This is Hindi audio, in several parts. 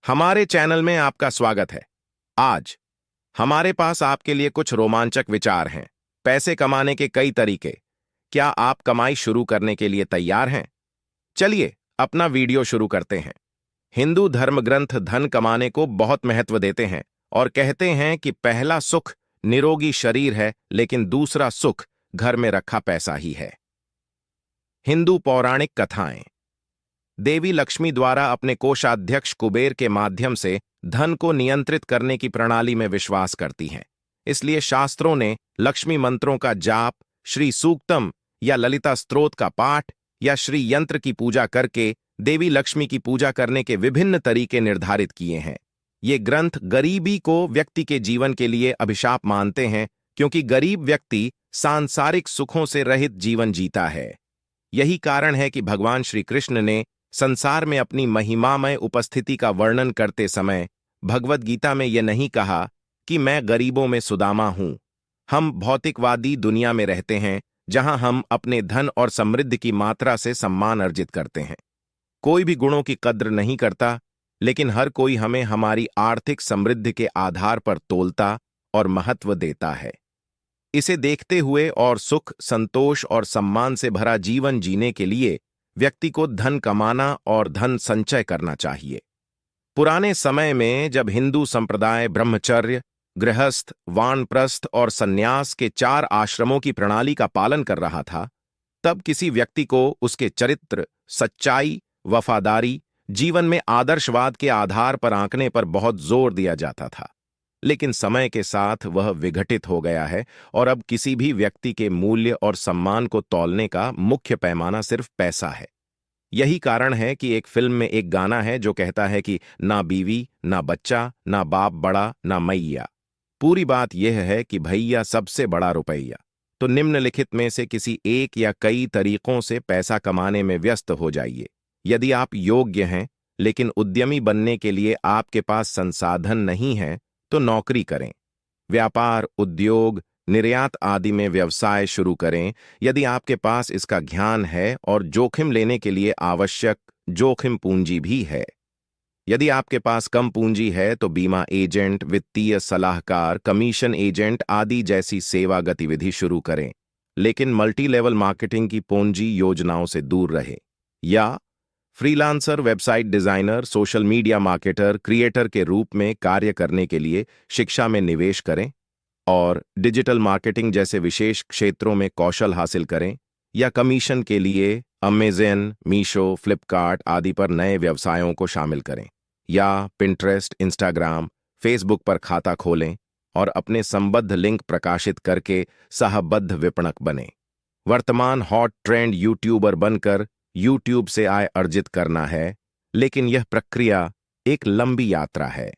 हमारे चैनल में आपका स्वागत है। आज हमारे पास आपके लिए कुछ रोमांचक विचार हैं। पैसे कमाने के कई तरीके। क्या आप कमाई शुरू करने के लिए तैयार हैं? चलिए अपना वीडियो शुरू करते हैं। हिंदू धर्म ग्रंथ धन कमाने को बहुत महत्व देते हैं और कहते हैं कि पहला सुख निरोगी शरीर है, लेकिन दूसरा सुख घर में रखा पैसा ही है। हिंदू पौराणिक कथाएं। देवी लक्ष्मी द्वारा अपने कोषाध्यक्ष कुबेर के माध्यम से धन को नियंत्रित करने की प्रणाली में विश्वास करती हैं। इसलिए शास्त्रों ने लक्ष्मी मंत्रों का जाप, श्री सूक्तम या ललिता स्तोत्र का पाठ या श्री यंत्र की पूजा करके देवी लक्ष्मी की पूजा करने के विभिन्न तरीके निर्धारित किए हैं। ये ग्रंथ गरीबी को व्यक्ति के जीवन के लिए अभिशाप मानते हैं, क्योंकि गरीब व्यक्ति सांसारिक सुखों से रहित जीवन जीता है। यही कारण है कि भगवान श्री कृष्ण ने संसार में अपनी महिमामय उपस्थिति का वर्णन करते समय भगवद गीता में यह नहीं कहा कि मैं गरीबों में सुदामा हूं। हम भौतिकवादी दुनिया में रहते हैं, जहां हम अपने धन और समृद्धि की मात्रा से सम्मान अर्जित करते हैं। कोई भी गुणों की कद्र नहीं करता, लेकिन हर कोई हमें हमारी आर्थिक समृद्धि के आधार पर तोलता और महत्व देता है। इसे देखते हुए और सुख, संतोष और सम्मान से भरा जीवन जीने के लिए व्यक्ति को धन कमाना और धन संचय करना चाहिए। पुराने समय में जब हिंदू संप्रदाय ब्रह्मचर्य, गृहस्थ, वानप्रस्थ और सन्यास के 4 आश्रमों की प्रणाली का पालन कर रहा था, तब किसी व्यक्ति को उसके चरित्र, सच्चाई, वफादारी, जीवन में आदर्शवाद के आधार पर आंकने पर बहुत जोर दिया जाता था। लेकिन समय के साथ वह विघटित हो गया है और अब किसी भी व्यक्ति के मूल्य और सम्मान को तौलने का मुख्य पैमाना सिर्फ पैसा है। यही कारण है कि एक फिल्म में एक गाना है जो कहता है कि ना बीवी, ना बच्चा, ना बाप बड़ा, ना मैया। पूरी बात यह है कि भैया सबसे बड़ा रुपया। तो निम्नलिखित में से किसी एक या कई तरीकों से पैसा कमाने में व्यस्त हो जाइए। यदि आप योग्य हैं, लेकिन उद्यमी बनने के लिए आपके पास संसाधन नहीं है, तो नौकरी करें। व्यापार, उद्योग, निर्यात आदि में व्यवसाय शुरू करें यदि आपके पास इसका ज्ञान है और जोखिम लेने के लिए आवश्यक जोखिम पूंजी भी है। यदि आपके पास कम पूंजी है तो बीमा एजेंट, वित्तीय सलाहकार, कमीशन एजेंट आदि जैसी सेवा गतिविधि शुरू करें, लेकिन मल्टी लेवल मार्केटिंग की पूंजी योजनाओं से दूर रहे। या freelancer, website designer, social media marketer, creator के रूप में कार्य करने के लिए शिक्षा में निवेश करें और डिजिटल मार्केटिंग जैसे विशेष क्षेत्रों में कौशल हासिल करें। या कमीशन के लिए अमेज़न, मीशो, फ्लिपकार्ट आदि पर नए व्यवसायों को शामिल करें। या पिंटरेस्ट, इंस्टाग्राम, फेसबुक पर खाता खोलें और अपने संबद्ध लिंक प्रकाशित करके सहबद्ध विपणक बने। वर्तमान हॉट ट्रेंड यूट्यूबर बनकर यूट्यूब से आय अर्जित करना है, लेकिन यह प्रक्रिया एक लंबी यात्रा है।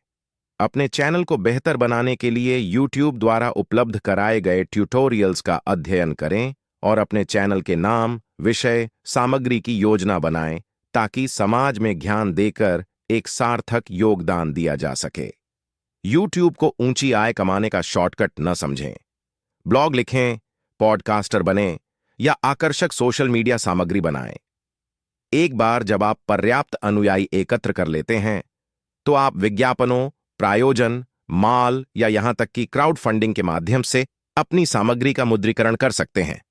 अपने चैनल को बेहतर बनाने के लिए यूट्यूब द्वारा उपलब्ध कराए गए ट्यूटोरियल्स का अध्ययन करें और अपने चैनल के नाम, विषय, सामग्री की योजना बनाएं, ताकि समाज में ज्ञान देकर एक सार्थक योगदान दिया जा सके। यूट्यूब को ऊंची आय कमाने का शॉर्टकट न समझें। ब्लॉग लिखें, पॉडकास्टर बनें या आकर्षक सोशल मीडिया सामग्री बनाएं। एक बार जब आप पर्याप्त अनुयायी एकत्र कर लेते हैं, तो आप विज्ञापनों, प्रायोजन, माल या यहां तक कि क्राउड फंडिंग के माध्यम से अपनी सामग्री का मुद्रीकरण कर सकते हैं।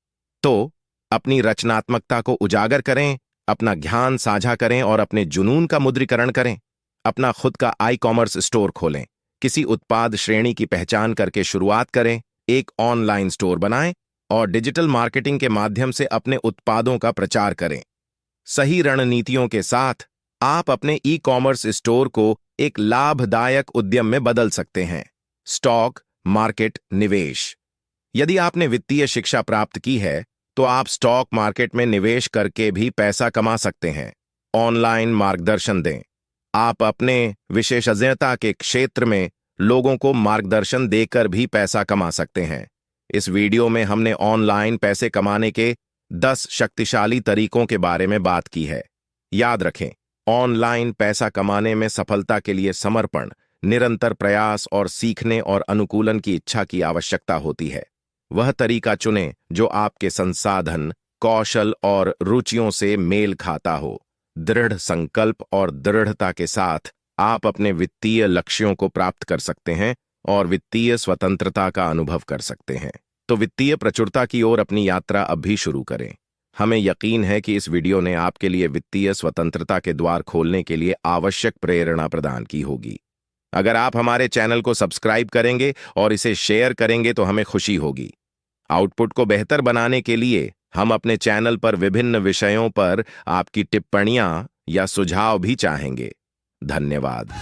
तो अपनी रचनात्मकता को उजागर करें, अपना ज्ञान साझा करें और अपने जुनून का मुद्रीकरण करें। अपना खुद का ई कॉमर्स स्टोर खोलें, किसी उत्पाद श्रेणी की पहचान करके शुरुआत करें, एक ऑनलाइन स्टोर बनाएं और डिजिटल मार्केटिंग के माध्यम से अपने उत्पादों का प्रचार करें। सही रणनीतियों के साथ आप अपने ई कॉमर्स स्टोर को एक लाभदायक उद्यम में बदल सकते हैं। स्टॉक मार्केट निवेश। यदि आपने वित्तीय शिक्षा प्राप्त की है, तो आप स्टॉक मार्केट में निवेश करके भी पैसा कमा सकते हैं। ऑनलाइन मार्गदर्शन दें। आप अपने विशेषज्ञता के क्षेत्र में लोगों को मार्गदर्शन देकर भी पैसा कमा सकते हैं। इस वीडियो में हमने ऑनलाइन पैसे कमाने के 10 शक्तिशाली तरीकों के बारे में बात की है। याद रखें, ऑनलाइन पैसा कमाने में सफलता के लिए समर्पण, निरंतर प्रयास और सीखने और अनुकूलन की इच्छा की आवश्यकता होती है। वह तरीका चुनें जो आपके संसाधन, कौशल और रुचियों से मेल खाता हो। दृढ़ संकल्प और दृढ़ता के साथ आप अपने वित्तीय लक्ष्यों को प्राप्त कर सकते हैं और वित्तीय स्वतंत्रता का अनुभव कर सकते हैं। तो वित्तीय प्रचुरता की ओर अपनी यात्रा अब भी शुरू करें। हमें यकीन है कि इस वीडियो ने आपके लिए वित्तीय स्वतंत्रता के द्वार खोलने के लिए आवश्यक प्रेरणा प्रदान की होगी। अगर आप हमारे चैनल को सब्सक्राइब करेंगे और इसे शेयर करेंगे तो हमें खुशी होगी। आउटपुट को बेहतर बनाने के लिए हम अपने चैनल पर विभिन्न विषयों पर आपकी टिप्पणियां या सुझाव भी चाहेंगे। धन्यवाद।